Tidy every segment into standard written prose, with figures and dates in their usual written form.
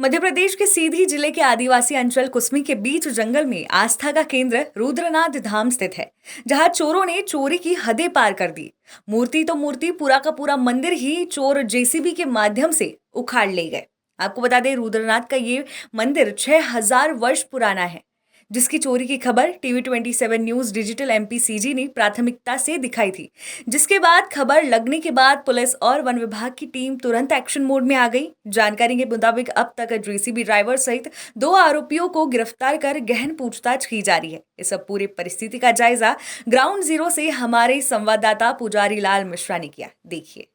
मध्य प्रदेश के सीधी जिले के आदिवासी अंचल कुसमी के बीच जंगल में आस्था का केंद्र रुद्रनाथ धाम स्थित है, जहां चोरों ने चोरी की हदें पार कर दी। मूर्ति तो मूर्ति, पूरा का पूरा मंदिर ही चोर जेसीबी के माध्यम से उखाड़ ले गए। आपको बता दें, रुद्रनाथ का ये मंदिर 6000 वर्ष पुराना है, जिसकी चोरी की खबर टीवी 27 न्यूज डिजिटल एमपीसीजी ने प्राथमिकता से दिखाई थी। जिसके बाद खबर लगने के बाद पुलिस और वन विभाग की टीम तुरंत एक्शन मोड में आ गई। जानकारी के मुताबिक अब तक जेसीबी ड्राइवर सहित 2 आरोपियों को गिरफ्तार कर गहन पूछताछ की जा रही है। इस सब पूरी परिस्थिति का जायजा ग्राउंड जीरो से हमारे संवाददाता पुजारी लाल मिश्रा ने किया। देखिए।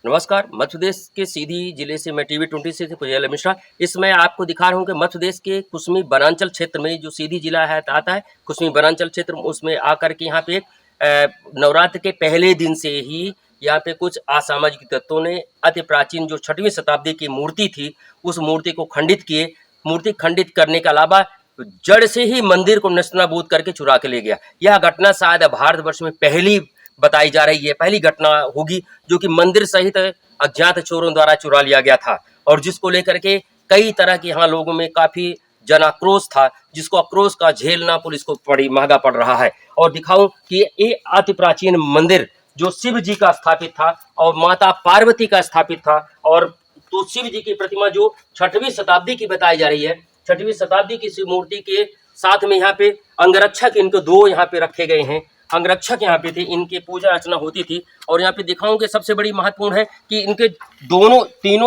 नमस्कार, मध्य प्रदेश के सीधी जिले से मैं टीवी 20 से पुजारी मिश्रा। इसमें आपको दिखा रहा हूँ कि मध्य प्रदेश के कुसमी वनांचल क्षेत्र में जो सीधी जिला है आता है कुसमी वनांचल क्षेत्र, उसमें आकर के यहाँ पे नवरात्र के पहले दिन से ही यहाँ पे कुछ असामाजिक तत्वों ने अति प्राचीन जो 6वीं शताब्दी की मूर्ति थी उस मूर्ति को खंडित किए। मूर्ति खंडित करने के अलावा जड़ से ही मंदिर को नस्तनाबूद करके चुरा के ले गया। यह घटना शायद भारतवर्ष में पहली बताई जा रही है, पहली घटना होगी जो कि मंदिर सहित अज्ञात चोरों द्वारा चुरा लिया गया था, और जिसको लेकर के कई तरह के यहाँ लोगों में काफी जन आक्रोश था, जिसको आक्रोश का झेलना पुलिस को महंगा पड़ रहा है। और दिखाऊं कि ये अति प्राचीन मंदिर जो शिव जी का स्थापित था और माता पार्वती का स्थापित था, और तो शिव जी की प्रतिमा जो 6वीं शताब्दी की बताई जा रही है, 6वीं शताब्दी की शिव मूर्ति के साथ में यहाँ पे अंगरक्षक इनको 2 यहाँ पे रखे गए हैं। अंगरक्षक यहाँ पे थे, इनकी पूजा अर्चना होती थी। और यहाँ पे दिखाऊं कि सबसे बड़ी महत्वपूर्ण है कि इनके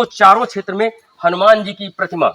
चारों क्षेत्र में हनुमान जी की प्रतिमा,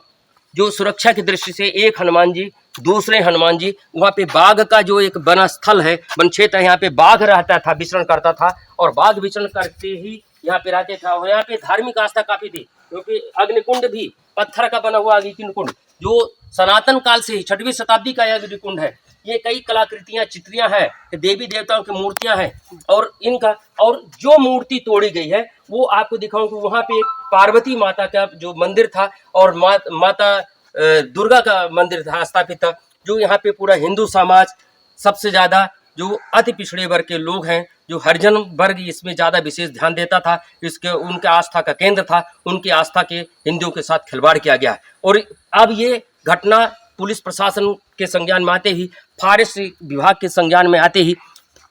जो सुरक्षा की दृष्टि से एक हनुमान जी, दूसरे हनुमान जी, वहाँ पे बाघ का जो एक वन स्थल है, वन क्षेत्र है, यहाँ पे बाघ रहता था, विचरण करता था, और बाघ विचरण करते ही यहाँ पे रहते था। और यहाँ पे धार्मिक आस्था काफी थी, क्योंकि अग्निकुंड भी पत्थर का बना हुआ अग्निकुंड जो सनातन काल से ही 6वीं शताब्दी का अग्निकुंड है। ये कई कलाकृतियां, चित्रियां हैं, देवी देवताओं की मूर्तियां हैं, और इनका और जो मूर्ति तोड़ी गई है वो आपको दिखाऊं कि वहां पे एक पार्वती माता का जो मंदिर था और माता दुर्गा का मंदिर था, स्थापित था। जो यहाँ पे पूरा हिंदू समाज, सबसे ज्यादा जो अति पिछड़े वर्ग के लोग हैं, जो हरिजन वर्ग इसमें ज्यादा विशेष ध्यान देता था, इसके उनके आस्था का केंद्र था, उनकी आस्था के हिंदुओं के साथ खिलवाड़ किया गया है। और अब ये घटना पुलिस प्रशासन के संज्ञान में आते ही, फॉरेस्ट विभाग के संज्ञान में आते ही,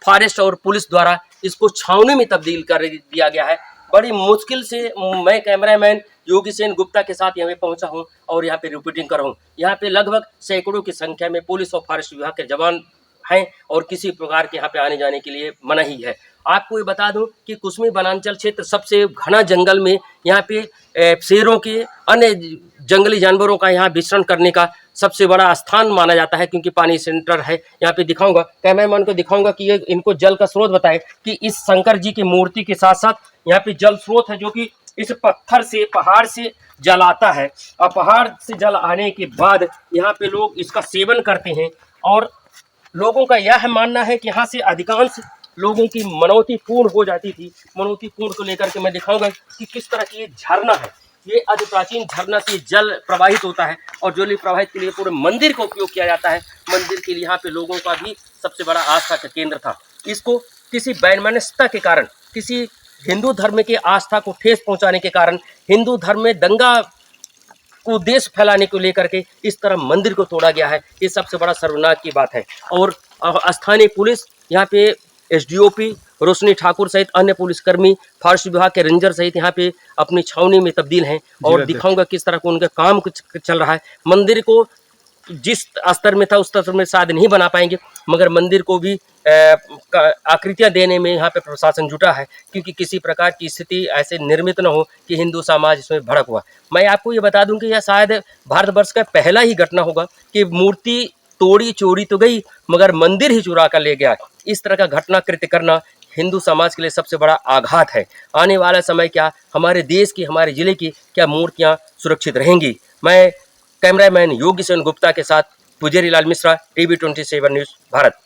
फॉरेस्ट और पुलिस द्वारा इसको छावनी में तब्दील कर दिया गया है। बड़ी मुश्किल से मैं कैमरामैन योगी सेन गुप्ता के साथ यहाँ पे पहुंचा हूं और यहाँ पे रिपोर्टिंग कर रहा हूँ। यहाँ पे लगभग सैकड़ों की संख्या में पुलिस और फॉरेस्ट विभाग के जवान हैं, और किसी प्रकार के यहाँ पे आने जाने के लिए मनाही है। आपको ये बता दूं कि कुसमी वनांचल क्षेत्र सबसे घना जंगल में, यहाँ पे शेरों के, अन्य जंगली जानवरों का यहाँ विचरण करने का सबसे बड़ा स्थान माना जाता है, क्योंकि पानी सेंटर है। यहाँ पे दिखाऊंगा, कैमरामैन को दिखाऊंगा कि ये इनको जल का स्रोत बताए कि इस शंकर जी की मूर्ति के साथ साथ यहाँ पे जल स्रोत है, जो कि इस पत्थर से, पहाड़ से जल आता है, और पहाड़ से जल आने के बाद यहाँ पे लोग इसका सेवन करते हैं। और लोगों का यह मानना है कि यहाँ से अधिकांश लोगों की मनौती पूर्ण हो जाती थी। मनौती पूर्ण को लेकर के मैं दिखाऊंगा कि किस तरह की ये झरना है। ये अति प्राचीन झरना से जल प्रवाहित होता है, और जल प्रवाहित के लिए पूरे मंदिर का उपयोग किया जाता है। मंदिर के लिए यहाँ पे लोगों का भी सबसे बड़ा आस्था का केंद्र था। इसको किसी वैमनस्यता के कारण, किसी हिंदू धर्म के आस्था को ठेस पहुंचाने के कारण, हिंदू धर्म में दंगा उद्देश्य फैलाने को लेकर के इस तरह मंदिर को तोड़ा गया है। ये सबसे बड़ा सर्वनाश की बात है। और स्थानीय पुलिस, यहाँ पे एसडीओपी रोशनी ठाकुर सहित अन्य पुलिसकर्मी, फॉरेस्ट विभाग के रेंजर सहित यहाँ पे अपनी छावनी में तब्दील हैं, और दिखाऊंगा किस तरह को उनका काम कुछ चल रहा है। मंदिर को जिस स्तर में था उस स्तर में शायद नहीं बना पाएंगे, मगर मंदिर को भी आकृतियां देने में यहाँ पे प्रशासन जुटा है, क्योंकि किसी प्रकार की स्थिति ऐसे निर्मित न हो कि हिंदू समाज इसमें भड़क हुआ। मैं आपको ये बता दूं कि यह शायद भारतवर्ष का पहला ही घटना होगा कि मूर्ति तोड़ी, चोरी तो गई, मगर मंदिर ही चुरा कर ले गया। इस तरह का घटना कृत्य करना हिंदू समाज के लिए सबसे बड़ा आघात है। आने वाला समय क्या हमारे देश की, हमारे जिले की क्या मूर्तियां सुरक्षित रहेंगी? मैं कैमरामैन योगी सेन गुप्ता के साथ पुजारी लाल मिश्रा, टीवी 27 न्यूज, भारत।